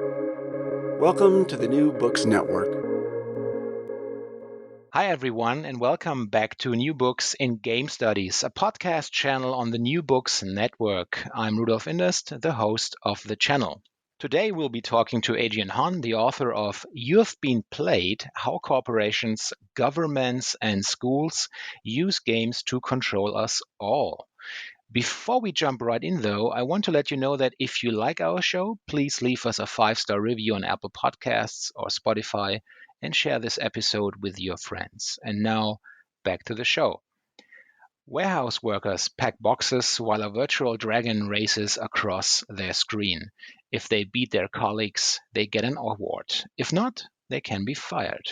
Welcome to the New Books Network. Hi, everyone, and welcome back to New Books in Game Studies, a podcast channel on the New Books Network. I'm Rudolf Inderst, the host of the channel. Today, we'll be talking to Adrian Hon, the author of You've Been Played: How Corporations, Governments, and Schools Use Games to Control Us All. Before we jump right in, though, I want to let you know that if you like our show, please leave us a 5-star review on Apple Podcasts or Spotify and share this episode with your friends. And now, back to the show. Warehouse workers pack boxes while a virtual dragon races across their screen. If they beat their colleagues, they get an award. If not, they can be fired.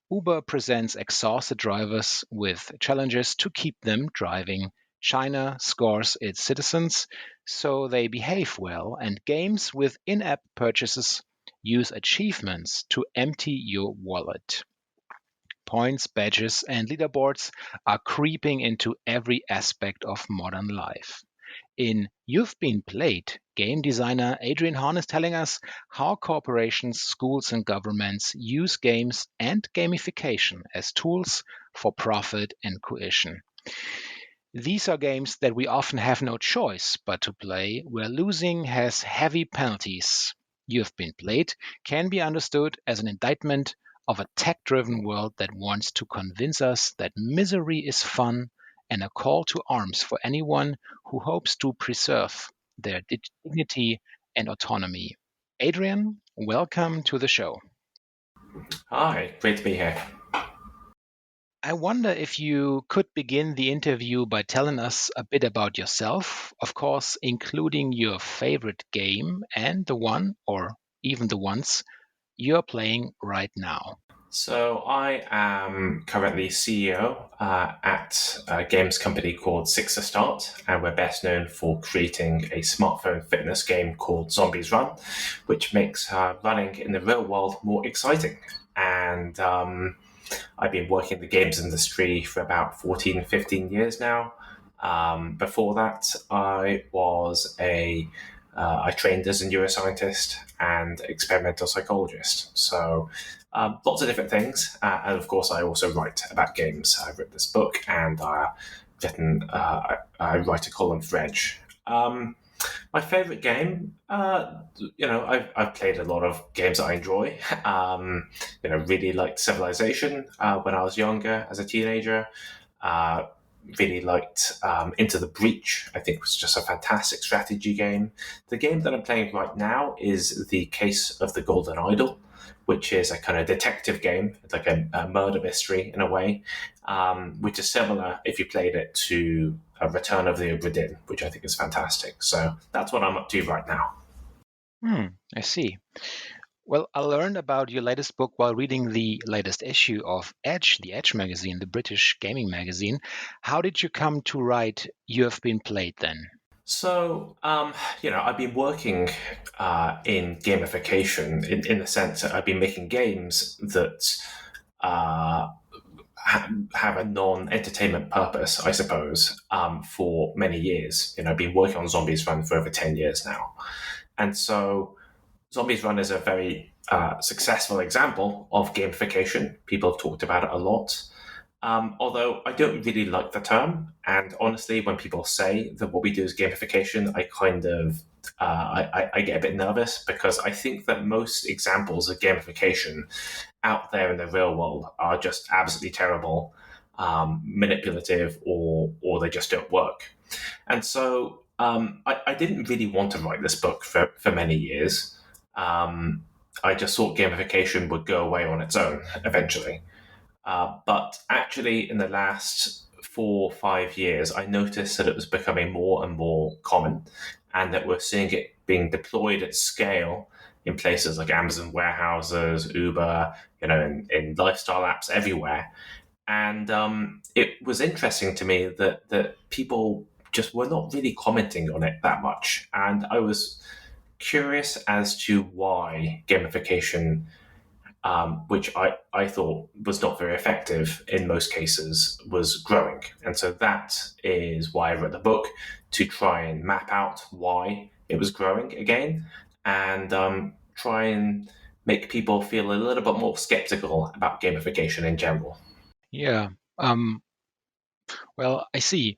Uber presents exhausted drivers with challenges to keep them driving. China scores its citizens so they behave well, and games with in-app purchases use achievements to empty your wallet. Points, badges, and leaderboards are creeping into every aspect of modern life. In You've Been Played, game designer Adrian Hon is telling us how corporations, schools, and governments use games and gamification as tools for profit and coercion. These are games that we often have no choice but to play, where losing has heavy penalties. You've Been Played can be understood as an indictment of a tech-driven world that wants to convince us that misery is fun, and a call to arms for anyone who hopes to preserve their dignity and autonomy. Adrian, welcome to the show. Hi, great to be here. I wonder if you could begin the interview by telling us a bit about yourself, of course, including your favorite game and the one, or even the ones, you're playing right now. So I am currently CEO at a games company called Sixer Start, and we're best known for creating a smartphone fitness game called Zombies Run, which makes running in the real world more exciting. And I've been working in the games industry for about 14, 15 years now. Before that, I trained as a neuroscientist and experimental psychologist. So lots of different things. And of course, I also write about games. I've written this book and I write a column for Edge. My favorite game, I've played a lot of games that I enjoy. Really liked Civilization when I was younger as a teenager. Really liked Into the Breach. I think it was just a fantastic strategy game. The game that I'm playing right now is The Case of the Golden Idol, which is a kind of detective game. It's like a murder mystery in a way, which is similar, if you played it, to Return of the Obra Dinn, which I think is fantastic. So that's what I'm up to right now. I see. Well, I learned about your latest book while reading the latest issue of Edge, the Edge magazine, the British gaming magazine. How did you come to write You Have Been Played then? So, I've been working in gamification in the sense that I've been making games that have a non-entertainment purpose, I suppose, for many years. I've been working on Zombies Run for over 10 years now. And so Zombies Run is a very successful example of gamification. People have talked about it a lot. Although I don't really like the term, and honestly, when people say that what we do is gamification, I kind of I get a bit nervous because I think that most examples of gamification out there in the real world are just absolutely terrible, manipulative, or they just don't work. And so I didn't really want to write this book for many years. I just thought gamification would go away on its own eventually. But actually, in the last 4 or 5 years, I noticed that it was becoming more and more common, and that we're seeing it being deployed at scale in places like Amazon warehouses, Uber, in lifestyle apps everywhere. And it was interesting to me that people just were not really commenting on it that much. And I was curious as to why gamification, which I thought was not very effective in most cases, was growing. And so that is why I wrote the book, to try and map out why it was growing again, and try and make people feel a little bit more skeptical about gamification in general. Yeah. Well, I see.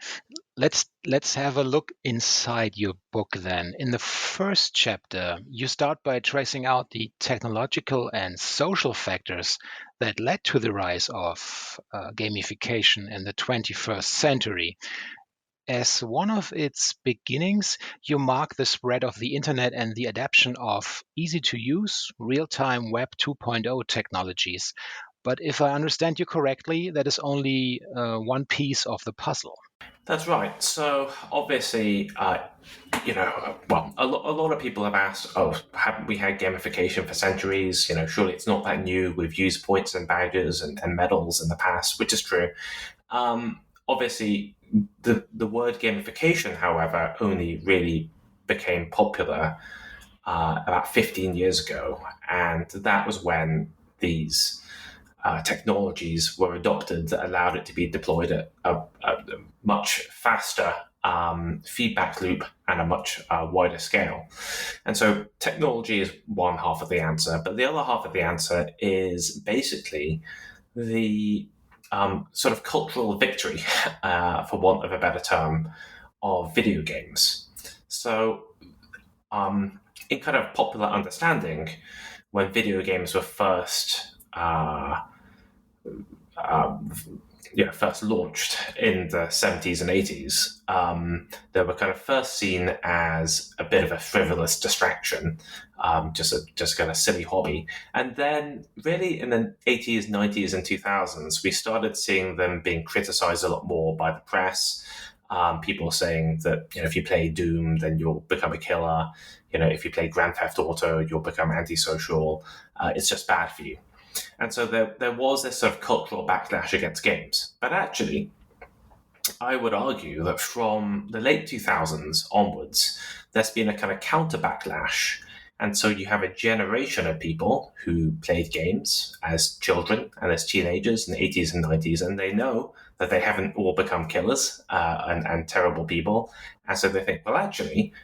Let's have a look inside your book then. In the first chapter, you start by tracing out the technological and social factors that led to the rise of gamification in the 21st century. As one of its beginnings, you mark the spread of the internet and the adoption of easy to use, real time Web 2.0 technologies. But if I understand you correctly, that is only one piece of the puzzle. That's right. So obviously, well, a lot of people have asked, oh, haven't we had gamification for centuries? Surely it's not that new. We've used points and badges and medals in the past, which is true. Obviously, the word gamification, however, only really became popular about 15 years ago, and that was when these technologies were adopted that allowed it to be deployed at a much faster feedback loop and a much wider scale. And so technology is one half of the answer, but the other half of the answer is basically the sort of cultural victory, for want of a better term, of video games. So, in kind of popular understanding, when video games were first first launched in the 70s and 80s, they were kind of first seen as a bit of a frivolous distraction, just kind of silly hobby. And then really in the 80s, 90s, and 2000s, we started seeing them being criticized a lot more by the press. People saying that if you play Doom, then you'll become a killer. If you play Grand Theft Auto, you'll become antisocial. It's just bad for you. And so there was this sort of cultural backlash against games. But actually, I would argue that from the late 2000s onwards, there's been a kind of counter backlash. And so you have a generation of people who played games as children and as teenagers in the 80s and 90s, and they know that they haven't all become killers and terrible people. And so they think, well, actually,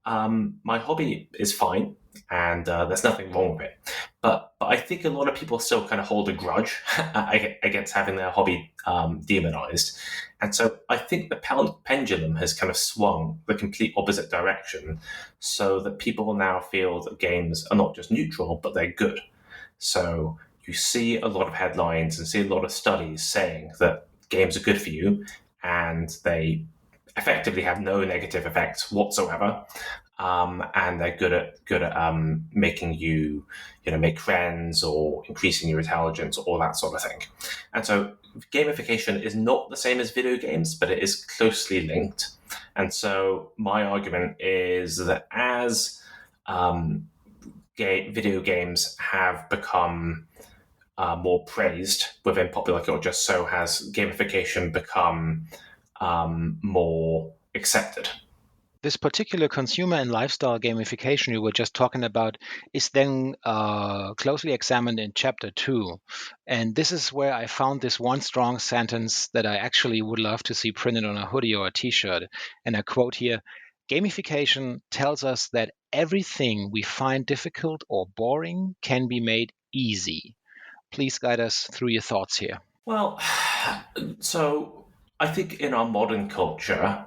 my hobby is fine, and there's nothing wrong with it. But I think a lot of people still kind of hold a grudge against having their hobby demonized. And so I think the pendulum has kind of swung the complete opposite direction, so that people now feel that games are not just neutral, but they're good. So you see a lot of headlines and see a lot of studies saying that games are good for you, and they effectively have no negative effects whatsoever. And they're good at making you, make friends or increasing your intelligence, all that sort of thing. And so gamification is not the same as video games, but it is closely linked. And so my argument is that as video games have become more praised within popular culture, so has gamification become more accepted. This particular consumer and lifestyle gamification you were just talking about is then closely examined in chapter 2. And this is where I found this one strong sentence that I actually would love to see printed on a hoodie or a t-shirt. And I quote here, "Gamification tells us that everything we find difficult or boring can be made easy." Please guide us through your thoughts here. Well, so I think in our modern culture,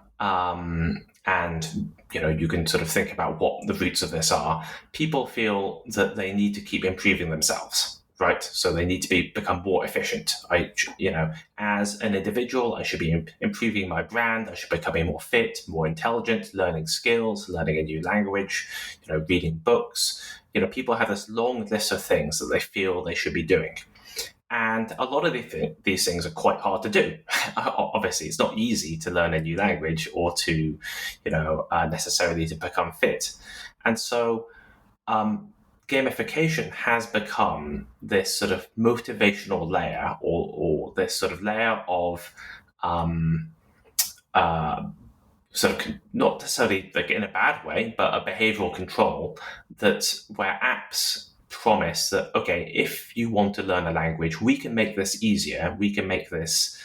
and you can sort of think about what the roots of this are. People feel that they need to keep improving themselves, right? So they need to become more efficient. As an individual, I should be improving my brand. I should be becoming more fit, more intelligent, learning skills, learning a new language, reading books. People have this long list of things that they feel they should be doing. And a lot of these things are quite hard to do. Obviously, it's not easy to learn a new language or to, necessarily to become fit. And so gamification has become this sort of motivational layer or this sort of layer of sort of not necessarily like in a bad way, but a behavioral control where apps promise that, okay, if you want to learn a language, we can make this easier. We can make this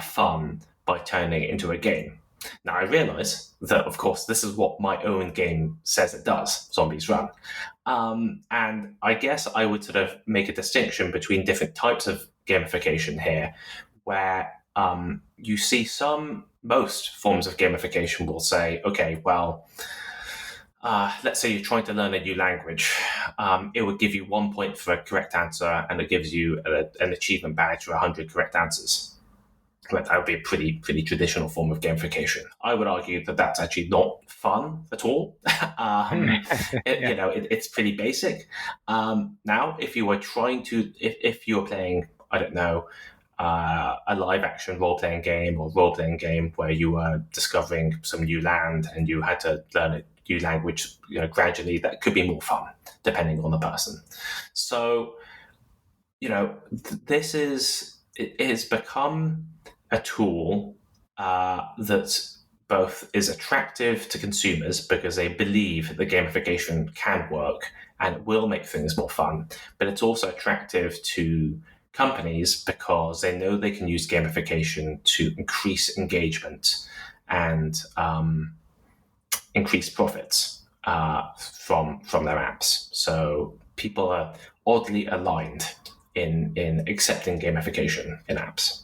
fun by turning it into a game. Now, I realize that, of course, this is what my own game says it does, Zombies Run. And I guess I would sort of make a distinction between different types of gamification here, where you see most forms of gamification will say, okay, well, let's say you're trying to learn a new language. It would give you 1 point for a correct answer, and it gives you an achievement badge for 100 correct answers. That would be a pretty traditional form of gamification. I would argue that that's actually not fun at all. It's pretty basic. Now, if you were trying to, if you were playing, I don't know, a live action role playing game or role playing game where you were discovering some new land and you had to learn a new language, gradually, that could be more fun depending on the person. So, it has become a tool that both is attractive to consumers because they believe that gamification can work and will make things more fun, but it's also attractive to companies because they know they can use gamification to increase engagement and increase profits from their apps. So people are oddly aligned in accepting gamification in apps.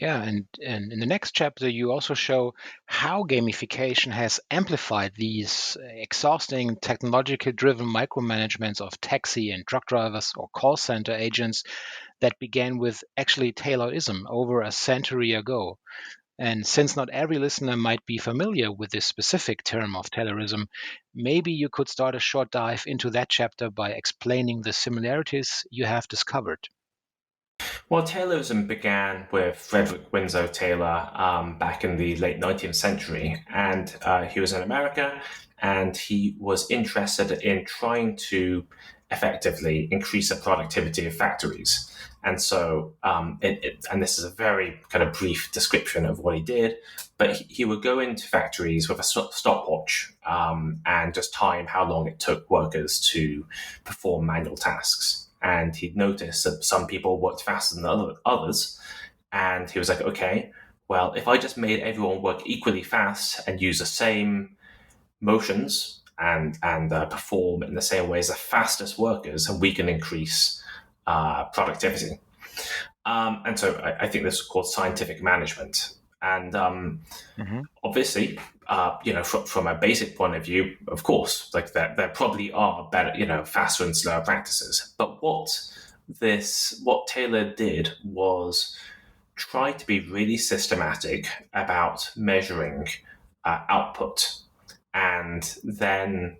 Yeah, and in the next chapter, you also show how gamification has amplified these exhausting technologically driven micromanagements of taxi and truck drivers or call center agents that began with actually Taylorism over a century ago. And since not every listener might be familiar with this specific term of Taylorism, maybe you could start a short dive into that chapter by explaining the similarities you have discovered. Well, Taylorism began with Frederick Winslow Taylor back in the late 19th century, and he was in America, and he was interested in trying to effectively increase the productivity of factories. And so, and this is a very kind of brief description of what he did, but he would go into factories with a stopwatch and just time how long it took workers to perform manual tasks. And he'd noticed that some people worked faster than others. And he was like, okay, well, if I just made everyone work equally fast and use the same motions and perform in the same way as the fastest workers, and we can increase productivity. And so I think this is called scientific management. And obviously, from a basic point of view, of course, like there probably are better, faster and slower practices. But what Taylor did was try to be really systematic about measuring output and then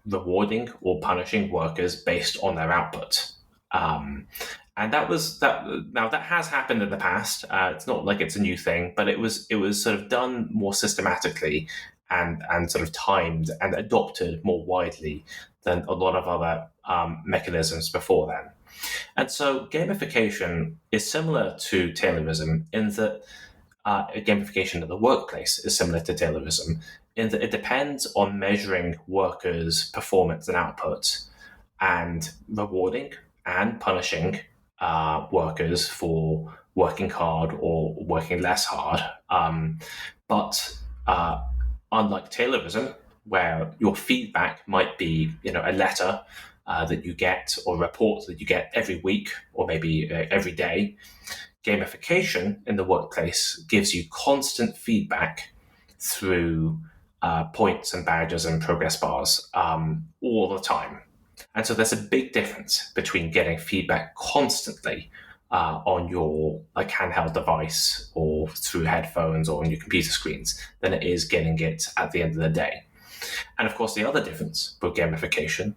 rewarding or punishing workers based on their output. And that was that. Now that has happened in the past. It's not like it's a new thing, but it was sort of done more systematically and sort of timed and adopted more widely than a lot of other mechanisms before then. And so gamification is similar to Taylorism in that gamification in the workplace is similar to Taylorism in that it depends on measuring workers' performance and output and rewarding and punishing workers for working hard or working less hard. But unlike Taylorism, where your feedback might be, a letter that you get or a report that you get every week or maybe every day, gamification in the workplace gives you constant feedback through points and badges and progress bars all the time. And so there's a big difference between getting feedback constantly on your handheld device or through headphones or on your computer screens than it is getting it at the end of the day. And of course, the other difference with gamification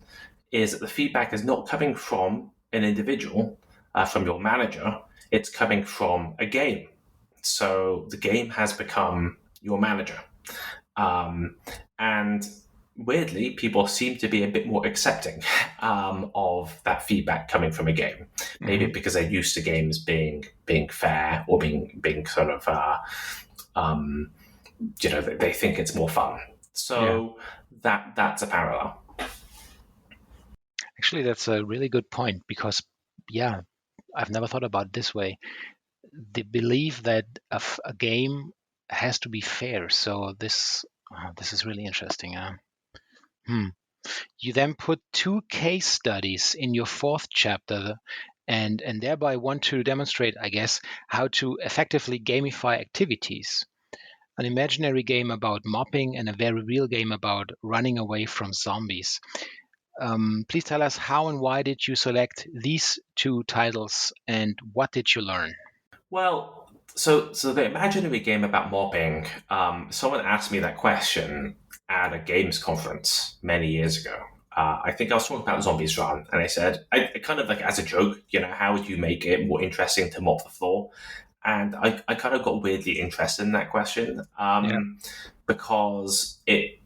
is that the feedback is not coming from an individual, from your manager. It's coming from a game. So the game has become your manager. And weirdly, people seem to be a bit more accepting of that feedback coming from a game. Maybe because they're used to games being fair or being sort of, they think it's more fun. So that's a parallel. Actually, that's a really good point because, I've never thought about it this way. The belief that a game has to be fair. So this is really interesting. You then put 2 case studies in your 4th chapter and thereby want to demonstrate, I guess, how to effectively gamify activities. An imaginary game about mopping and a very real game about running away from zombies. Please tell us how and why did you select these 2 titles and what did you learn? Well, so the imaginary game about mopping, someone asked me that question at a games conference many years ago. I think I was talking about Zombies Run, and I said, I kind of like as a joke, how would you make it more interesting to mop the floor? And I kind of got weirdly interested in that question because it,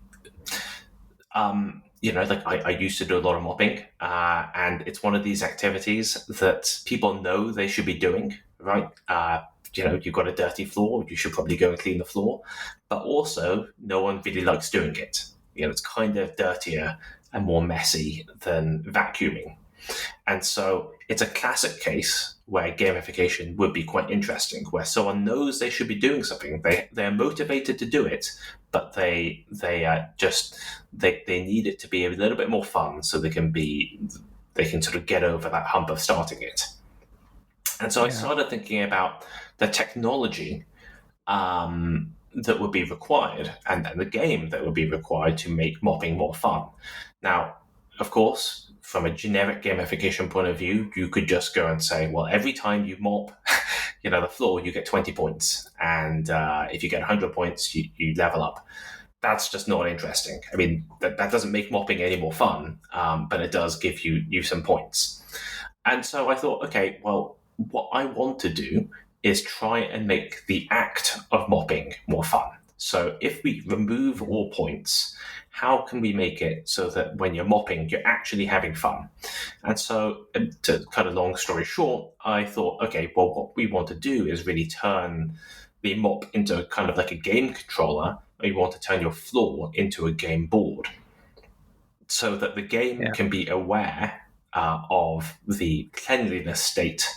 like I used to do a lot of mopping, and it's one of these activities that people know they should be doing, right? You've got a dirty floor, you should probably go and clean the floor. But also, no one really likes doing it. It's kind of dirtier and more messy than vacuuming. And so it's a classic case where gamification would be quite interesting, where someone knows they should be doing something. They're motivated to do it, but they need it to be a little bit more fun so they can sort of get over that hump of starting it. And so I started thinking about the technology that would be required and the game that would be required to make mopping more fun. Now, of course, from a generic gamification point of view, you could just go and say, well, every time you mop the floor, you get 20 points. And if you get 100 points, you level up. That's just not interesting. I mean, that doesn't make mopping any more fun, but it does give you some points. And so I thought, okay, well, what I want to do is try and make the act of mopping more fun. So if we remove all points, how can we make it so that when you're mopping, you're actually having fun? And so to cut a long story short, I thought, okay, well, what we want to do is really turn the mop into kind of like a game controller. You want to turn your floor into a game board so that the game can be aware of the cleanliness state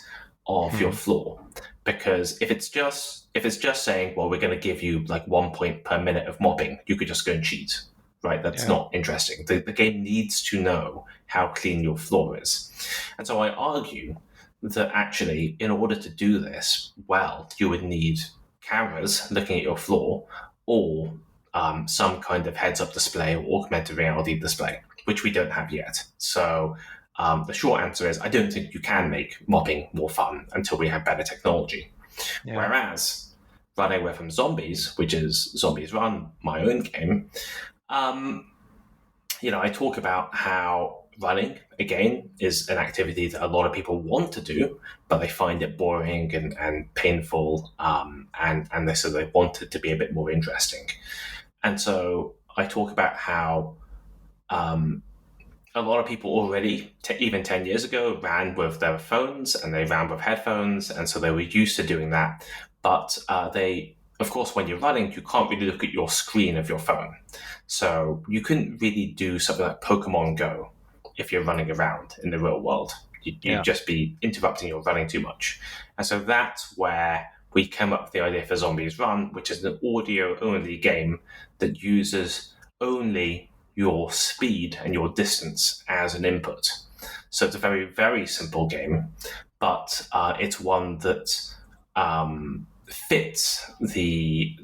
of your floor. Because if it's just saying, well, we're going to give you like 1 point per minute of mopping, you could just go and cheat, right? That's not interesting. The game needs to know how clean your floor is. And so I argue that actually, in order to do this well, you would need cameras looking at your floor or some kind of heads-up display or augmented reality display, which we don't have yet. So the short answer is I don't think you can make mopping more fun until we have better technology. Yeah. Whereas running away from zombies, which is Zombies Run, my own game, I talk about how running, again, is an activity that a lot of people want to do, but they find it boring and painful, and they want it to be a bit more interesting. And so I talk about how a lot of people already, even 10 years ago, ran with their phones and they ran with headphones. And so they were used to doing that. But of course, when you're running, you can't really look at your screen of your phone. So you couldn't really do something like Pokemon Go if you're running around in the real world. You'd just be interrupting your running too much. And so that's where we came up with the idea for Zombies Run, which is an audio-only game that uses only your speed and your distance as an input. So it's a very, very simple game, but it's one that fits the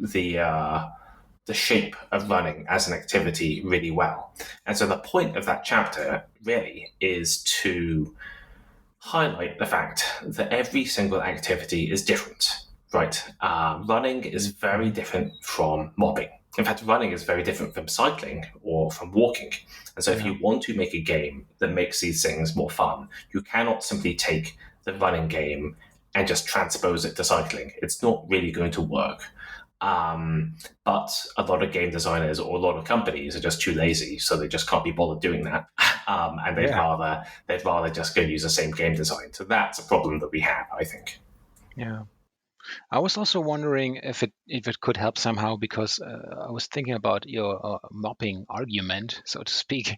shape of running as an activity really well. And so the point of that chapter really is to highlight the fact that every single activity is different, right? Running is very different from mopping. In fact, running is very different from cycling or from walking. And so if you want to make a game that makes these things more fun, you cannot simply take the running game and just transpose it to cycling. It's not really going to work. But a lot of game designers or a lot of companies are just too lazy, so they just can't be bothered doing that. And they'd rather just go use the same game design. So that's a problem that we have, I think. Yeah. I was also wondering if it could help somehow, because I was thinking about your mopping argument, so to speak,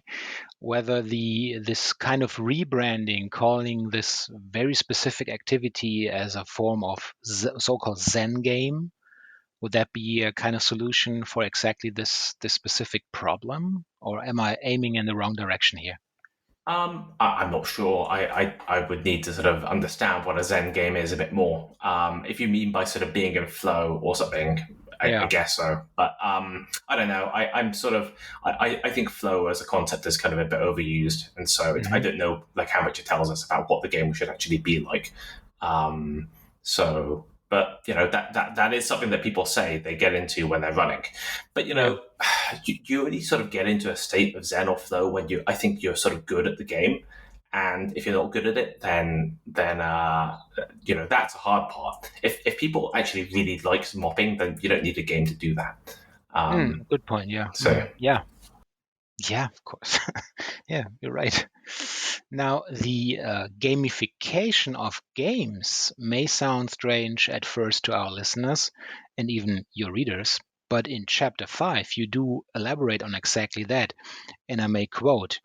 whether this kind of rebranding, calling this very specific activity as a form of so-called Zen game, Would that be a kind of solution for exactly this specific problem, or am I aiming in the wrong direction here? I'm not sure. I would need to sort of understand what a Zen game is a bit more. If you mean by sort of being in flow or something, I guess so. But I don't know. I'm sort of I think flow as a concept is kind of a bit overused, and so I don't know like how much it tells us about what the game should actually be like. So, but you know that is something that people say they get into when they're running. But you know, you only sort of get into a state of Zen or flow when I think you're sort of good at the game. And if you're not good at it, then you know that's a hard part. If people actually really like mopping, then you don't need a game to do that. Good point. Yeah. So yeah, of course. Yeah, you're right. Now, the gamification of games may sound strange at first to our listeners and even your readers, but in chapter 5, you do elaborate on exactly that. And I may quote: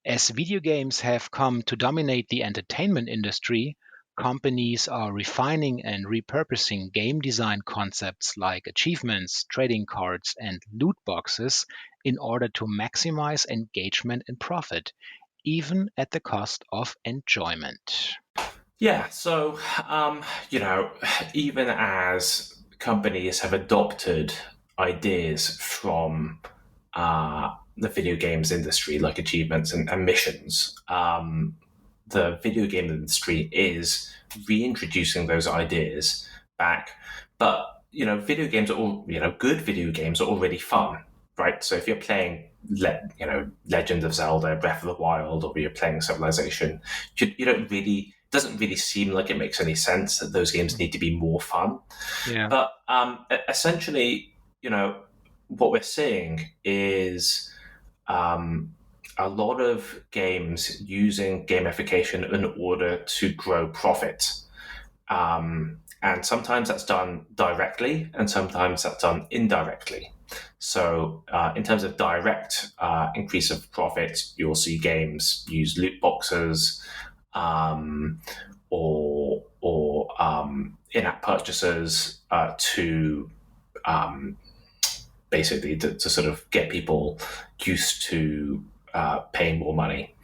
as video games have come to dominate the entertainment industry, companies are refining and repurposing game design concepts like achievements, trading cards, and loot boxes in order to maximize engagement and profit, even at the cost of enjoyment. yeah, so you know, even as companies have adopted ideas from the video games industry, like achievements and missions, the video game industry is reintroducing those ideas back. But you know, video games are all good video games are already fun, right? So if you're playing, Legend of Zelda, Breath of the Wild, or you're playing Civilization, you don't really doesn't really seem like it makes any sense that those games need to be more fun. Yeah. But essentially, you know, what we're seeing is a lot of games using gamification in order to grow profit. And sometimes that's done directly, and sometimes that's done indirectly. So, in terms of direct increase of profit, you'll see games use loot boxes or in-app purchases to basically to sort of get people used to paying more money.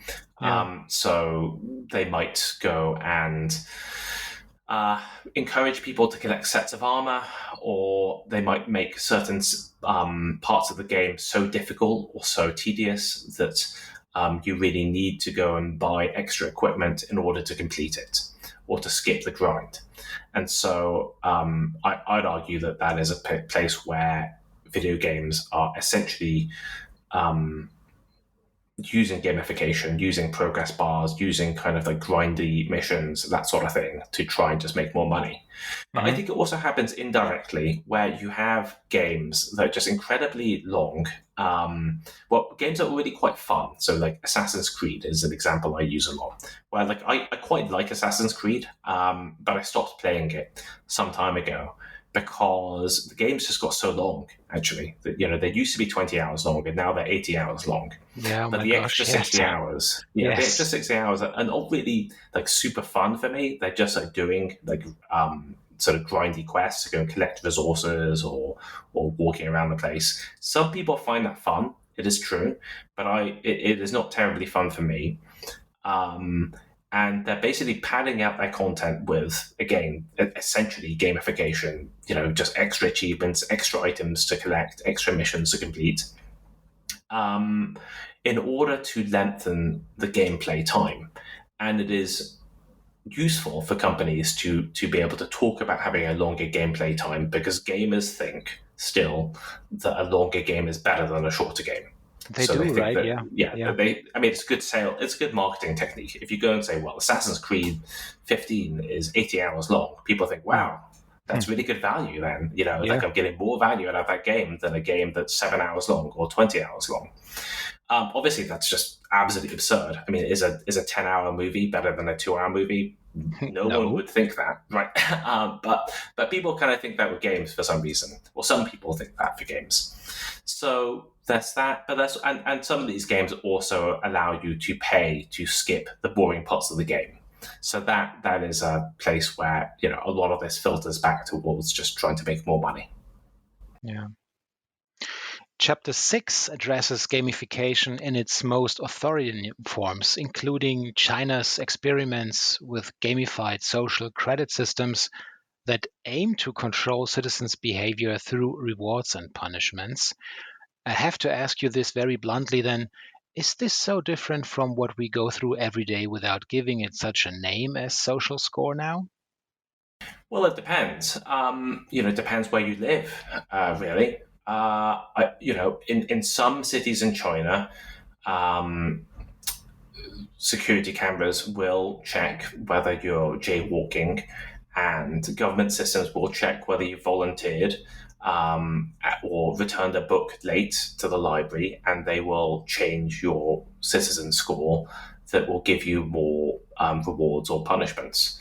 So they might go and encourage people to collect sets of armor, or they might make certain parts of the game so difficult or so tedious that you really need to go and buy extra equipment in order to complete it or to skip the grind. And so I'd argue that is a place where video games are essentially using gamification, using progress bars, using kind of like grindy missions, that sort of thing, to try and just make more money. But I think it also happens indirectly, where you have games that are just incredibly long. Games are already quite fun. So like Assassin's Creed is an example I use a lot, where like I quite like Assassin's Creed, but I stopped playing it some time ago because the games just got so long, actually. That, you know, they used to be 20 hours long, and now they're 80 hours long. Yeah, but the extra 60 hours, the extra 60 hours are not really like super fun for me. They're just like doing like sort of grindy quests to go and collect resources or walking around the place. Some people find that fun. It is true, but it is not terribly fun for me. And they're basically padding out their content with, again, essentially gamification, you know, just extra achievements, extra items to collect, extra missions to complete, in order to lengthen the gameplay time. And it is useful for companies to be able to talk about having a longer gameplay time, because gamers think still that a longer game is better than a shorter game. They do, right? It's good it's a good marketing technique. If you go and say, well, Assassin's Creed 15 is 80 hours long, people think, wow, that's really good value then. You know, like I'm getting more value out of that game than a game that's 7 hours long or 20 hours long. Obviously, that's just absolutely absurd. I mean, is a 10-hour movie better than a 2-hour movie? No one would think that, right? But people kind of think that with games for some reason. Well, some people think that for games. So there's that. But and some of these games also allow you to pay to skip the boring parts of the game. So that is a place where, you know, a lot of this filters back towards just trying to make more money. Yeah. Chapter 6 addresses gamification in its most authoritarian forms, including China's experiments with gamified social credit systems that aim to control citizens' behavior through rewards and punishments. I have to ask you this very bluntly then. Is this so different from what we go through every day without giving it such a name as social score now? Well, it depends. It depends where you live, really. In some cities in China, um, security cameras will check whether you're jaywalking, and government systems will check whether you volunteered or returned a book late to the library, and they will change your citizen score that will give you more rewards or punishments.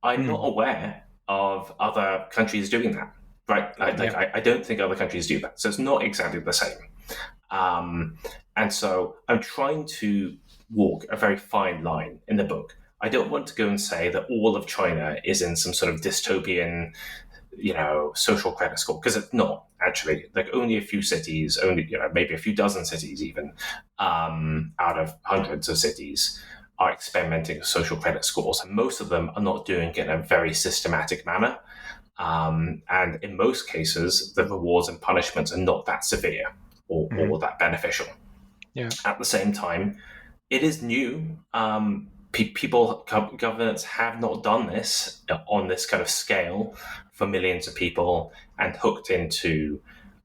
I'm not Hmm. aware of other countries doing that. Right, Yeah. I don't think other countries do that, so it's not exactly the same. Um, and so I'm trying to walk a very fine line in the book. I don't want to go and say that all of China is in some sort of dystopian, social credit score, because it's not actually. Like only a few cities, only maybe a few dozen cities, even out of hundreds of cities, are experimenting with social credit scores, and most of them are not doing it in a very systematic manner. And in most cases, the rewards and punishments are not that severe Hmm. or that beneficial. Yeah. At the same time, it is new. Governments have not done this on this kind of scale for millions of people and hooked into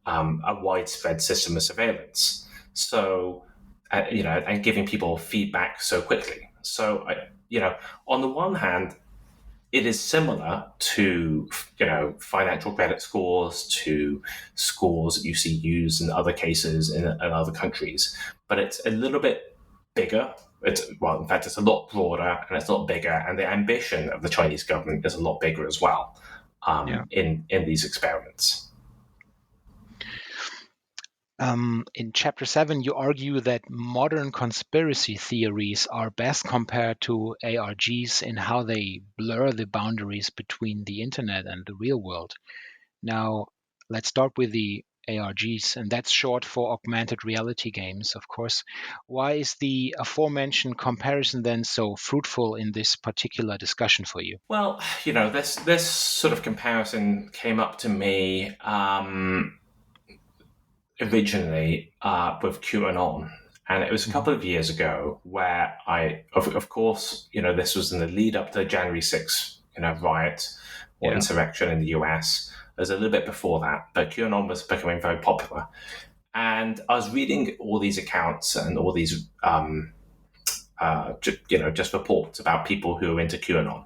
a widespread system of surveillance. So, and giving people feedback so quickly. So, on the one hand, it is similar to financial credit scores, to scores that you see used in other cases in other countries, but it's a little bit bigger. In fact, it's a lot broader and it's a lot bigger, and the ambition of the Chinese government is a lot bigger as well Yeah. in these experiments. In chapter 7, you argue that modern conspiracy theories are best compared to ARGs in how they blur the boundaries between the internet and the real world. Now, let's start with the ARGs, and that's short for augmented reality games, of course. Why is the aforementioned comparison then so fruitful in this particular discussion for you? Well, this sort of comparison came up to me originally with QAnon. And it was a Mhm. couple of years ago where of course, this was in the lead up to the January 6th, riot or Yeah. insurrection in the US. It was a little bit before that, but QAnon was becoming very popular. And I was reading all these accounts and all these, just reports about people who are into QAnon.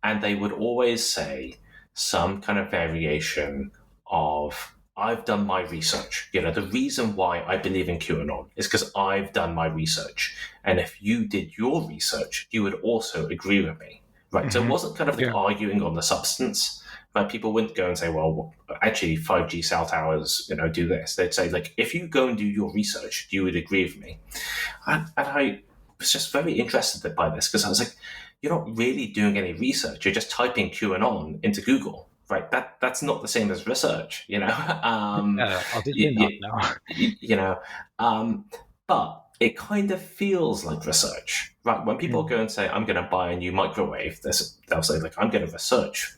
And they would always say some kind of variation of, I've done my research. The reason why I believe in QAnon is because I've done my research. And if you did your research, you would also agree with me. Right. So it Hmm. wasn't kind of like Yeah. arguing on the substance, but people wouldn't go and say, well, actually 5G cell towers, do this. They'd say, like, if you go and do your research, you would agree with me. And I was just very interested by this because I was like, you're not really doing any research. You're just typing QAnon into Google, right? That's not the same as research, you, Obviously not, you, no. you know, but it kind of feels like research, right? When people Mm. go and say, I'm going to buy a new microwave, they'll say, like, I'm going to research,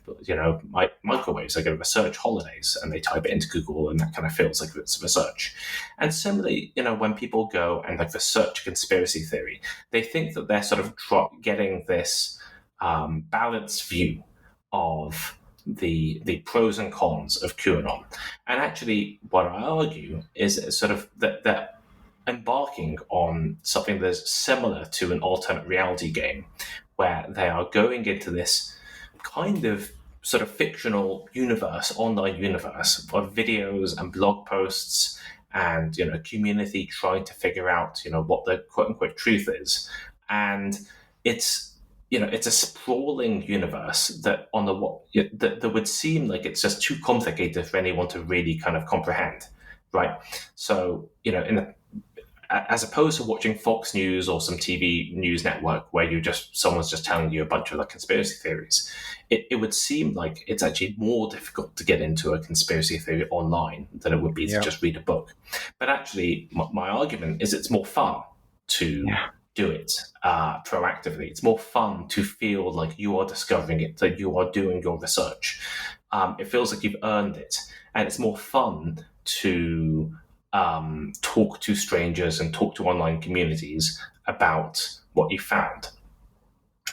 my microwaves, I'm going to research holidays, and they type it into Google, and that kind of feels like it's research. And similarly, when people go and like research conspiracy theory, they think that they're sort of getting this balanced view of the pros and cons of QAnon. And actually, what I argue is sort of that embarking on something that's similar to an alternate reality game, where they are going into this kind of sort of fictional universe, online universe of videos and blog posts and community trying to figure out what the quote unquote truth is. And it's it's a sprawling universe that on the what that would seem like it's just too complicated for anyone to really kind of comprehend, right? So in the as opposed to watching Fox News or some TV news network where someone's just telling you a bunch of like conspiracy theories, it would seem like it's actually more difficult to get into a conspiracy theory online than it would be to just read a book. But actually, my argument is it's more fun to do it proactively. It's more fun to feel like you are discovering it, that you are doing your research. It feels like you've earned it, and it's more fun to talk to strangers and talk to online communities about what you found.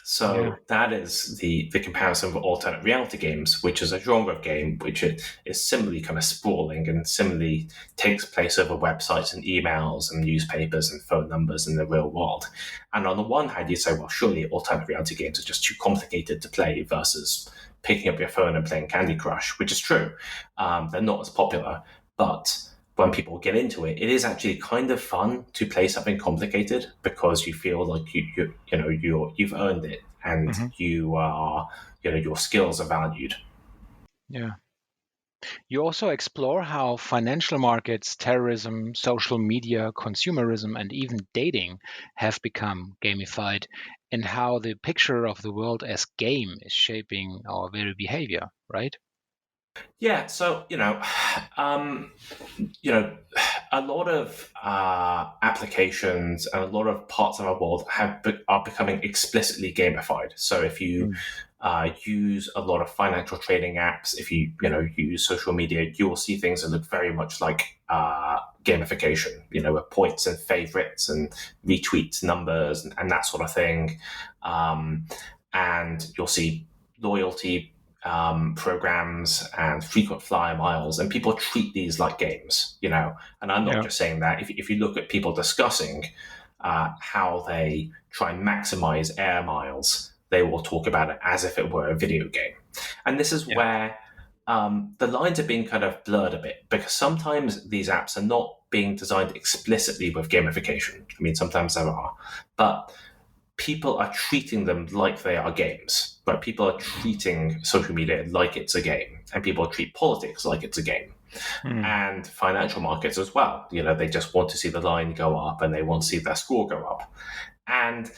So that is the comparison with alternate reality games, which is a genre of game which is similarly kind of sprawling and similarly takes place over websites and emails and newspapers and phone numbers in the real world. And on the one hand, you say, well, surely alternate reality games are just too complicated to play versus picking up your phone and playing Candy Crush, which is true. They're not as popular, but when people get into it, it is actually kind of fun to play something complicated because you feel like you've earned it and you are, your skills are valued. Yeah. You also explore how financial markets, terrorism, social media, consumerism, and even dating have become gamified, and how the picture of the world as game is shaping our very behavior, right? Yeah, so a lot of applications and a lot of parts of our world are becoming explicitly gamified. So if you use a lot of financial trading apps, if you use social media, you will see things that look very much like gamification. With points and favorites and retweets numbers and that sort of thing, and you'll see loyalty programs and frequent flyer miles, and people treat these like games, and I'm not just saying that. If you look at people discussing how they try and maximize air miles, they will talk about it as if it were a video game. And this is where the lines are being kind of blurred a bit, because sometimes these apps are not being designed explicitly with gamification. I mean, sometimes there are, but people are treating them like they are games. But people are treating social media like it's a game, and people treat politics like it's a game, and financial markets as well. They just want to see the line go up, and they want to see their score go up. And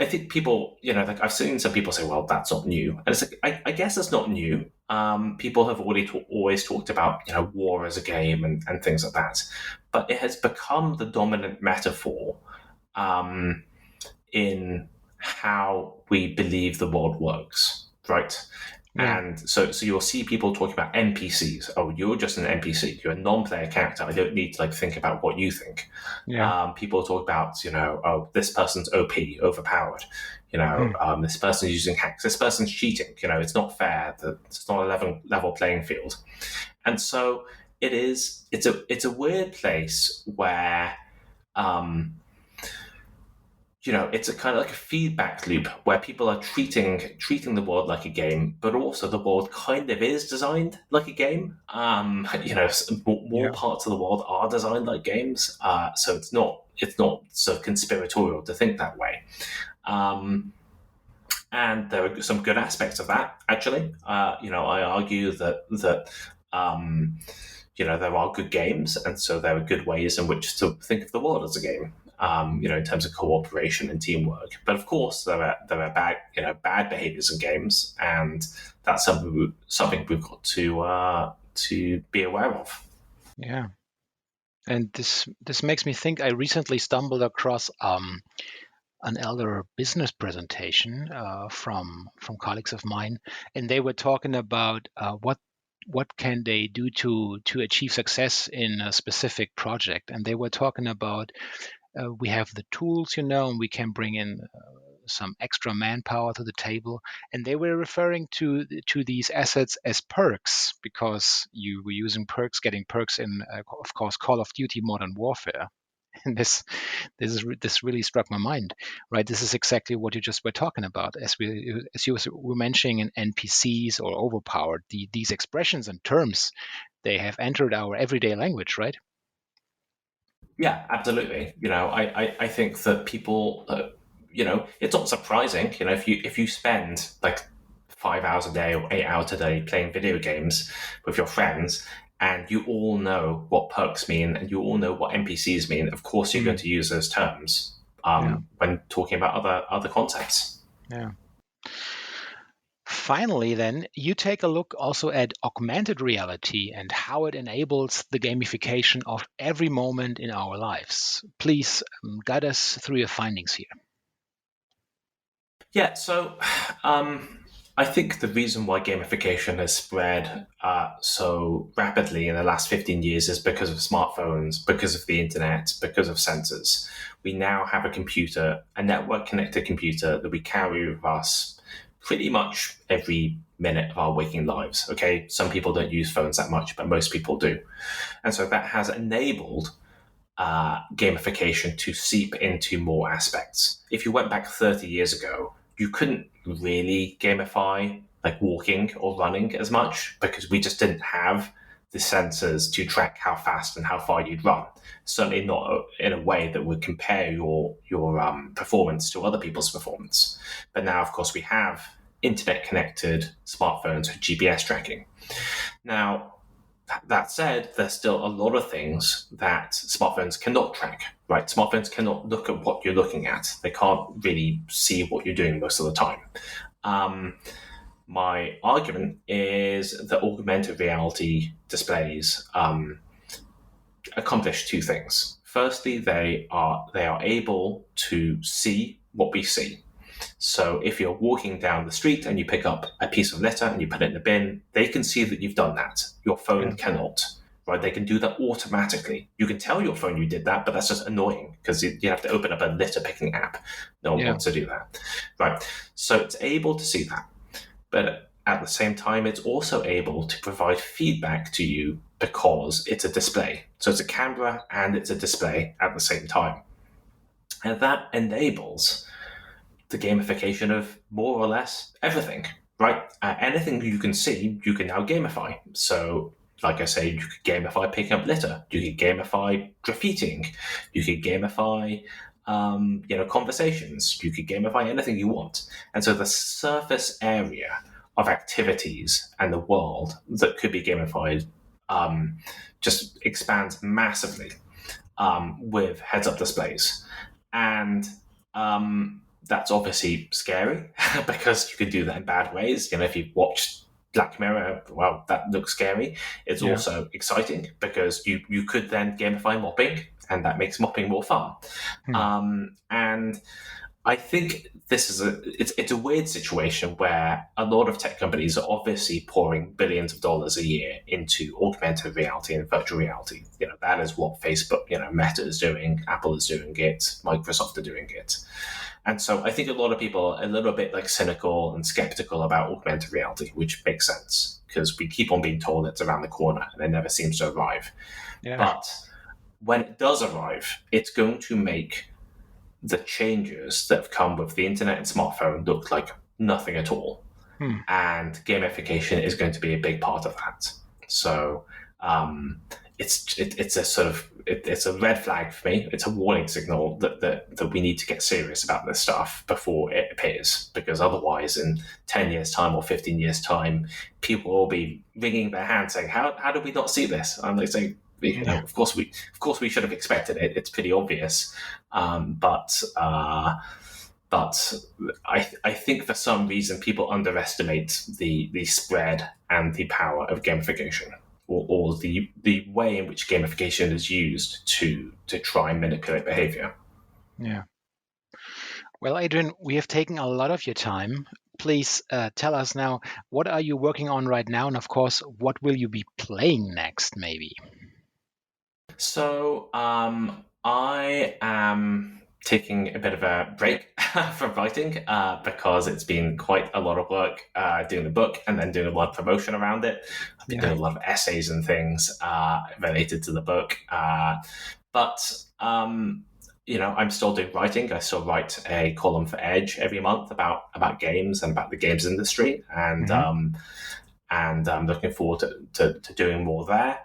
I think people, like I've seen some people say, "Well, that's not new," and it's like I guess it's not new. People have always talked about war as a game and things like that, but it has become the dominant metaphor in how we believe the world works, right? Yeah. And so you'll see people talking about NPCs. Oh, you're just an NPC. You're a non-player character. I don't need to think about what you think. Yeah. People talk about, oh, this person's OP, overpowered. This person's using hacks. This person's cheating. It's not fair. It's not a level playing field. And so it's a weird place where it's a kind of like a feedback loop where people are treating the world like a game, but also the world kind of is designed like a game. More parts of the world are designed like games, so it's not so conspiratorial to think that way. And there are some good aspects of that, actually. I argue that there are good games, and so there are good ways in which to think of the world as a game. In terms of cooperation and teamwork, but of course there are bad behaviors in games, and that's something we've got to be aware of. Yeah, and this makes me think. I recently stumbled across an elder business presentation from colleagues of mine, and they were talking about what can they do to achieve success in a specific project, and they were talking about. We have the tools, and we can bring in some extra manpower to the table. And they were referring to these assets as perks, because you were using perks, getting perks in, of course, Call of Duty Modern Warfare. And this really struck my mind, right? This is exactly what you just were talking about, as you were mentioning in NPCs or overpowered. These expressions and terms, they have entered our everyday language, right? Yeah, absolutely. I think that people, it's not surprising. If you spend like 5 hours a day or 8 hours a day playing video games with your friends, and you all know what perks mean, and you all know what NPCs mean. Of course, you're going to use those terms when talking about other concepts. Yeah. Finally, then, you take a look also at augmented reality and how it enables the gamification of every moment in our lives. Please guide us through your findings here. Yeah, so I think the reason why gamification has spread so rapidly in the last 15 years is because of smartphones, because of the internet, because of sensors. We now have a computer, a network connected computer that we carry with us pretty much every minute of our waking lives. Okay, some people don't use phones that much, but most people do. And so that has enabled gamification to seep into more aspects. If you went back 30 years ago, you couldn't really gamify like walking or running as much because we just didn't have the sensors to track how fast and how far you'd run. Certainly not in a way that would compare your performance to other people's performance. But now, of course, we have internet-connected smartphones with GPS tracking. Now, that said, there's still a lot of things that smartphones cannot track, right? Smartphones cannot look at what you're looking at. They can't really see what you're doing most of the time. My argument is that augmented reality displays accomplish two things. Firstly, they are able to see what we see. So if you're walking down the street and you pick up a piece of litter and you put it in the bin, they can see that you've done that. Your phone cannot, right? They can do that automatically. You can tell your phone you did that, but that's just annoying because you have to open up a litter picking app. No one wants to do that, right? So it's able to see that. But at the same time, it's also able to provide feedback to you because it's a display. So it's a camera and it's a display at the same time. And that enables the gamification of more or less everything, right? Anything you can see, you can now gamify. So, like I say, you could gamify picking up litter. You could gamify graffitiing. You could gamify, conversations. You could gamify anything you want. And so the surface area of activities and the world that could be gamified just expands massively with heads-up displays. And that's obviously scary because you can do that in bad ways. If you've watched Black Mirror, well, that looks scary. It's also exciting because you could then gamify mopping, and that makes mopping more fun. And I think this is it's a weird situation where a lot of tech companies are obviously pouring billions of dollars a year into augmented reality and virtual reality. That is what Facebook, Meta is doing, Apple is doing it, Microsoft are doing it. And so I think a lot of people are a little bit like cynical and skeptical about augmented reality, which makes sense because we keep on being told it's around the corner and it never seems to arrive. Yeah. But when it does arrive, it's going to make the changes that have come with the internet and smartphone look like nothing at all. And gamification is going to be a big part of that. So it's a sort of it's a red flag for me. It's a warning signal that we need to get serious about this stuff before it appears, because otherwise, in 10 years' time or 15 years' time, people will be wringing their hands saying, "How did we not see this?" And they say, "Of course we should have expected it. It's pretty obvious." But I think for some reason people underestimate the spread and the power of gamification, or the way in which gamification is used to try and manipulate behavior. Yeah. Well, Adrian, we have taken a lot of your time. Please tell us now, what are you working on right now? And of course, what will you be playing next, maybe? So I am taking a bit of a break from writing because it's been quite a lot of work doing the book and then doing a lot of promotion around it. I've been doing a lot of essays and things related to the book. But I'm still doing writing. I still write a column for Edge every month about games and about the games industry. And I'm looking forward to doing more there.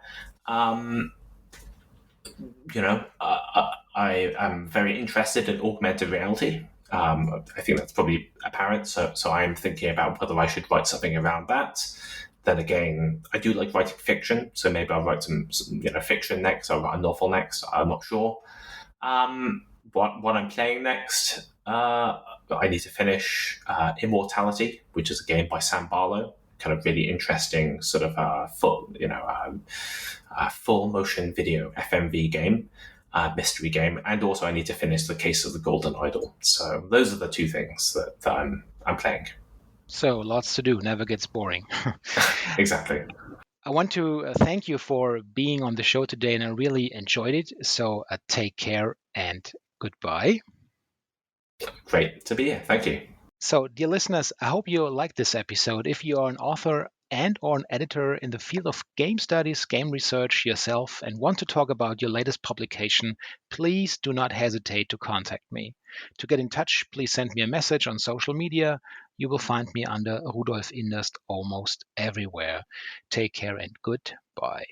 I am very interested in augmented reality. I think that's probably apparent. So I'm thinking about whether I should write something around that. Then again, I do like writing fiction, so maybe I'll write some fiction next. I'll write a novel next. I'm not sure. What I'm playing next, I need to finish Immortality, which is a game by Sam Barlow. Kind of really interesting, sort of full motion video FMV game, mystery game, and also I need to finish The Case of the Golden Idol. So those are the two things that I'm playing. So lots to do, never gets boring. Exactly. I want to thank you for being on the show today, and I really enjoyed it. So take care and goodbye. Great to be here. Thank you. So, dear listeners, I hope you liked this episode. If you are an author and or an editor in the field of game studies, game research yourself, and want to talk about your latest publication, please do not hesitate to contact me. To get in touch, please send me a message on social media. You will find me under Rudolf Inderst almost everywhere. Take care and goodbye.